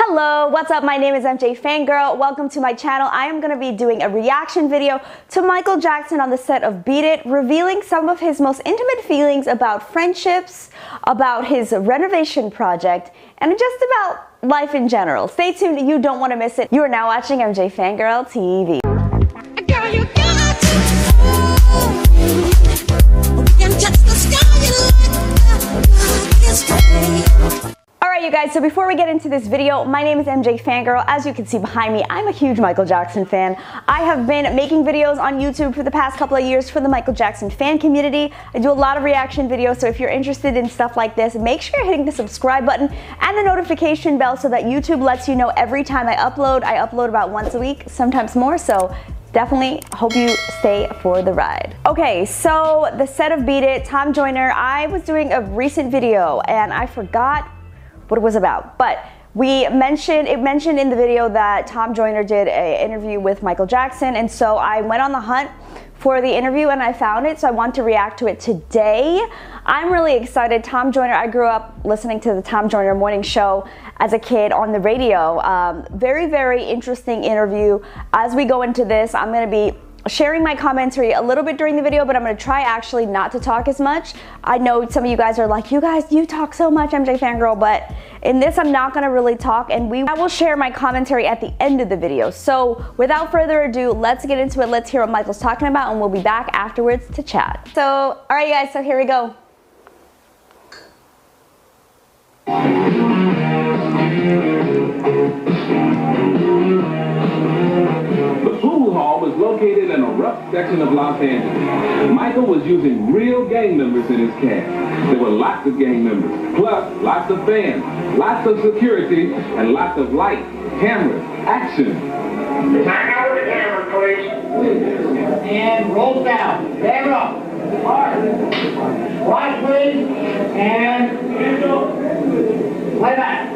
Hello, what's up? My name is MJFANGIRL. Welcome to my channel. I am going to be doing a reaction video to Michael Jackson on the set of Beat It, revealing some of his most intimate feelings about friendships, about his renovation project, and just about life in general. Stay tuned, you don't want to miss it. You are now watching MJFANGIRL TV. Girl, you got to we can touch the sky like Alright you guys, so before we get into this video, my name is MJFANGIRL. As you can see behind me, I'm a huge Michael Jackson fan. I have been making videos on YouTube for the past couple of years for the Michael Jackson fan community. I do a lot of reaction videos, so if you're interested in stuff like this, make sure you're hitting the subscribe button and the notification bell so that YouTube lets you know every time I upload. I upload about once a week, sometimes more, so definitely hope you stay for the ride. Okay, so the set of Beat It, Tom Joyner. I was doing a recent video and I forgot what it was about, but it mentioned in the video that Tom Joyner did an interview with Michael Jackson, and so I went on the hunt for the interview and I found it, so I want to react to it today. I'm really excited. Tom Joyner, I grew up listening to the Tom Joyner morning show as a kid on the radio. Very, very interesting interview. As we go into this, I'm going to be sharing my commentary a little bit during the video, but I'm going to try actually not to talk as much. I know some of you guys are like, you talk so much, MJFANGIRL, but in this I'm not going to really talk, and I will share my commentary at the end of the video. So without further ado, let's get into it. Let's hear what Michael's talking about, and we'll be back afterwards to chat. So alright guys, so here we go. Was located in a rough section of Los Angeles. Michael was using real gang members in his cast. There were lots of gang members, plus lots of fans, lots of security, and lots of lights, cameras, action. Hang out with the camera, please. And roll down. Camera up. Right, please. And play back.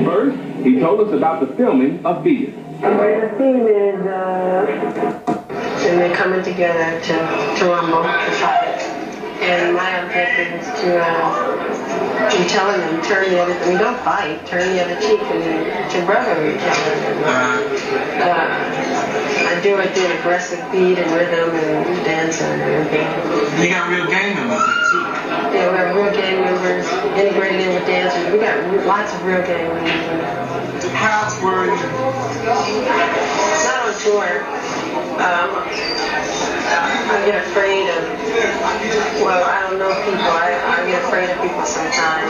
First, he told us about the filming of Beat It. The theme is, and they're coming together to rumble, to fight. And my objective is to telling them, turn the other, don't fight, turn the other cheek and to brother each other. I do it through aggressive beat and rhythm and dancing and everything. You got real gang members too. Yeah, we have real gang members integrated in with dancers. We got lots of real gang members. How were you? Not on tour. I get afraid of, well, I don't know people. I get afraid of people sometimes.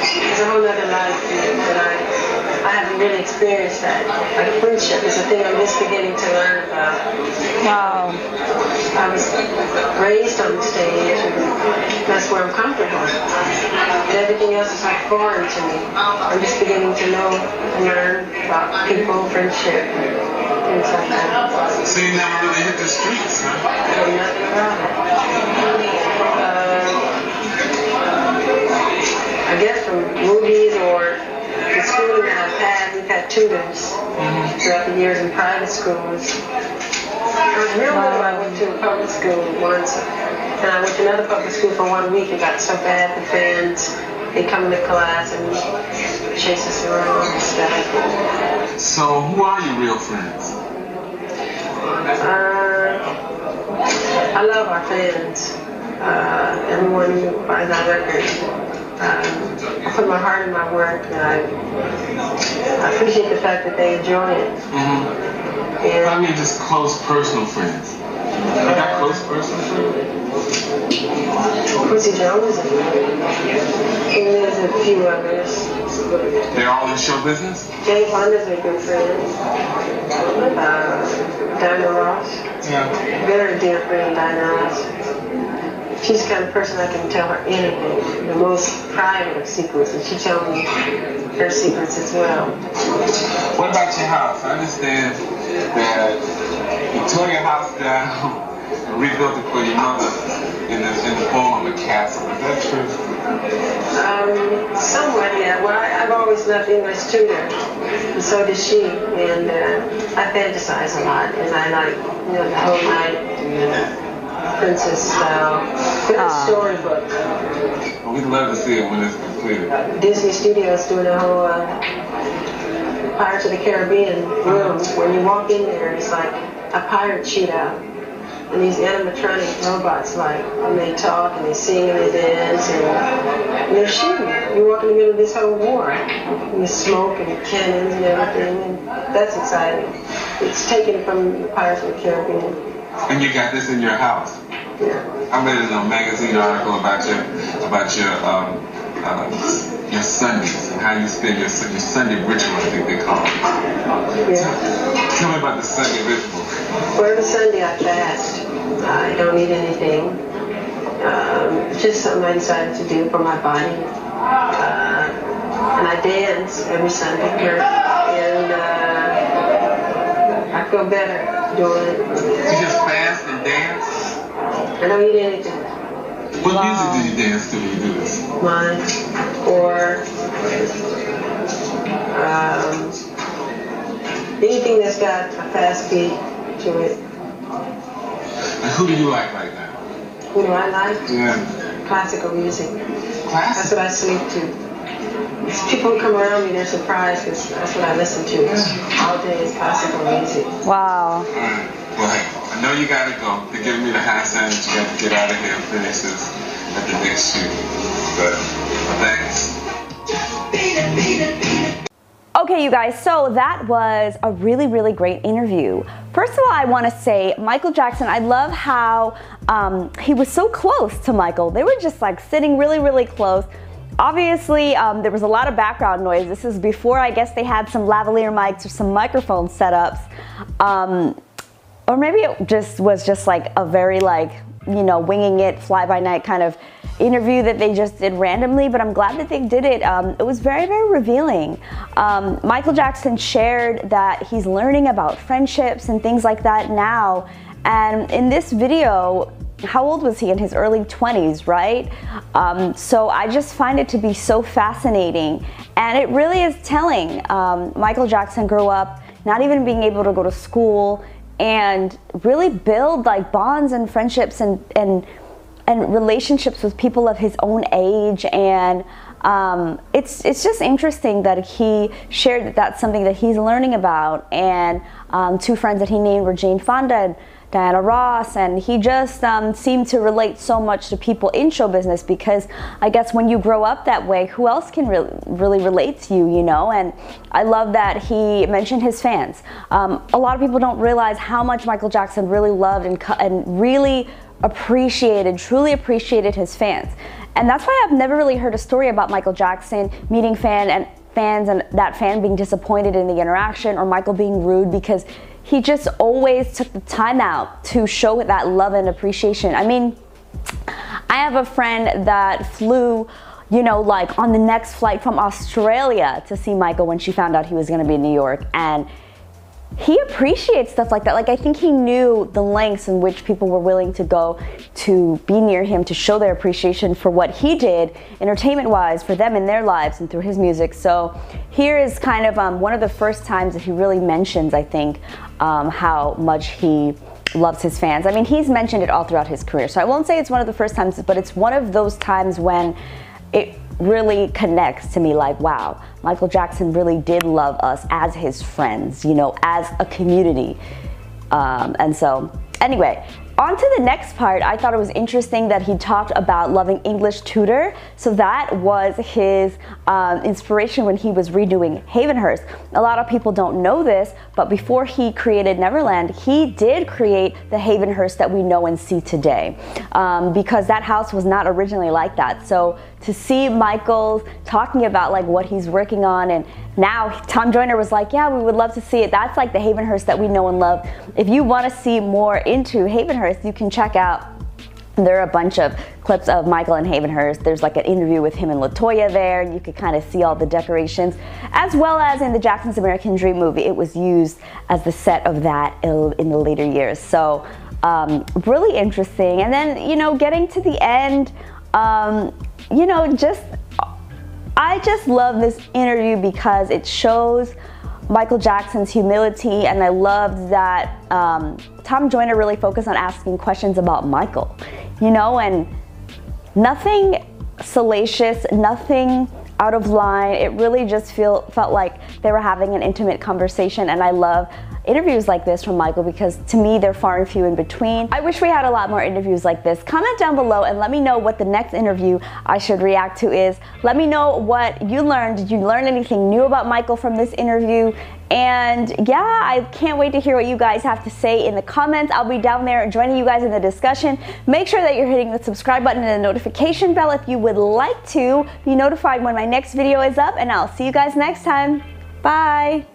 It's a whole other life that I haven't really experienced that. Like friendship is a thing I'm just beginning to learn about. Wow. I was raised on the stage, and that's where I'm comfortable. And everything else is like foreign to me. I'm just beginning to know and learn about people, friendship, things like that. So you never really hit the streets, huh? I know nothing about it. I guess from movies or the schooling that I've had, we've had tutors throughout the years in private schools. I was real little. I went to a public school once, and I went to another public school for 1 week. It got so bad, the fans, they come into class and chase us around and stuff. So who are your real friends? I love our fans. Everyone who buys our records. I put my heart in my work, and I appreciate the fact that they enjoy it. And I mean just close personal friends. You got close personal friends? Quincy Jones, and there's a few others. They're all in show business? Jay Fonda's a good friend. Dinah Ross. Yeah. Very dear friend, Dinah Ross. She's the kind of person I can tell her anything, the most private of secrets, and she tells me her secrets as well. What about your house? I understand that you tore your house down rebuilt it for your mother in the form of a castle. Is that true? Somewhat, yeah. Well, I've always loved English tutor, and so did she. And I fantasize a lot, and I like, the whole night, princess style. Good storybook. Well, we'd love to see it when it's completed. Disney Studios doing a whole Pirates of the Caribbean room. When you walk in there, it's like a pirate shootout. And these animatronic robots, like, and they talk and they sing and they dance and they're shooting. You walk in the middle of this whole war. And the smoke and the cannons and everything. And that's exciting. It's taken from the Pirates of the Caribbean. And you got this in your house. Yeah. I read in a magazine article about your Sundays and how you spend your Sunday ritual, I think they call it. Yeah. Tell me about the Sunday ritual. Well, every Sunday I fast. I don't eat anything. It's just something I decided to do for my body. And I dance every Sunday. And I feel better doing it. You just fast and dance? I don't eat anything. What music do you dance to when you do this? Mine. Or anything that's got a fast beat to it. And who do you like right now? Who do I like? Yeah. Classical music. That's Classic? what I sleep to. People who come around me, they're surprised because that's what I listen to. All day is classical music. Wow. All right. Well, hey, I know you gotta go. They're giving me the high sign that you got to get out of here and finish this at the next shoot. But thanks. Okay, you guys, so that was a really, really great interview. First of all, I want to say Michael Jackson, I love how he was so close to Michael. They were just like sitting really, really close. Obviously, there was a lot of background noise. This is before, I guess, they had some lavalier mics or some microphone setups. Or maybe it just was just like a very like, winging it, fly-by-night kind of interview that they just did randomly, but I'm glad that they did it. It was very, very revealing. Michael Jackson shared that he's learning about friendships and things like that now. And in this video, how old was he? In his early 20s, right? So I just find it to be so fascinating. And it really is telling. Michael Jackson grew up not even being able to go to school and really build like bonds and friendships and relationships with people of his own age. And it's just interesting that he shared that that's something that he's learning about. And two friends that he named were Jane Fonda and Diana Ross, and he just seemed to relate so much to people in show business, because I guess when you grow up that way, who else can really relate to you, And I love that he mentioned his fans. A lot of people don't realize how much Michael Jackson really loved and really truly appreciated his fans. And that's why I've never really heard a story about Michael Jackson meeting fans and that fan being disappointed in the interaction, or Michael being rude, because he just always took the time out to show that love and appreciation. I mean, I have a friend that flew, like on the next flight from Australia to see Michael when she found out he was gonna be in New York. And he appreciates stuff like that. Like, I think he knew the lengths in which people were willing to go to be near him, to show their appreciation for what he did entertainment-wise for them in their lives and through his music. So here is kind of one of the first times that he really mentions, I think, how much he loves his fans. I mean, he's mentioned it all throughout his career. So I won't say it's one of the first times, but it's one of those times when it really connects to me, like, wow, Michael Jackson really did love us as his friends, as a community. And so anyway, on to the next part. I thought it was interesting that he talked about loving English tutor. So that was his inspiration when he was redoing Hayvenhurst. A lot of people don't know this, but before he created Neverland, he did create the Hayvenhurst that we know and see today, because that house was not originally like that. So to see Michael talking about like what he's working on, and now Tom Joyner was like, yeah, we would love to see it. That's like the Hayvenhurst that we know and love. If you want to see more into Hayvenhurst, you can check out, there are a bunch of clips of Michael and Hayvenhurst. There's like an interview with him and LaToya there, and you could kind of see all the decorations, as well as in the Jackson's American Dream movie. It was used as the set of that in the later years. So really interesting. And then, you know, getting to the end, you know, I just love this interview because it shows Michael Jackson's humility, and I loved that Tom Joyner really focused on asking questions about Michael, you know, and nothing salacious, nothing out of line. It really just felt like they were having an intimate conversation, and I love interviews like this from Michael because to me they're far and few in between. I wish we had a lot more interviews like this. Comment down below and let me know what the next interview I should react to is. Let me know what you learned. Did you learn anything new about Michael from this interview? And yeah, I can't wait to hear what you guys have to say in the comments. I'll be down there joining you guys in the discussion. Make sure that you're hitting the subscribe button and the notification bell if you would like to be notified when my next video is up, and I'll see you guys next time. Bye.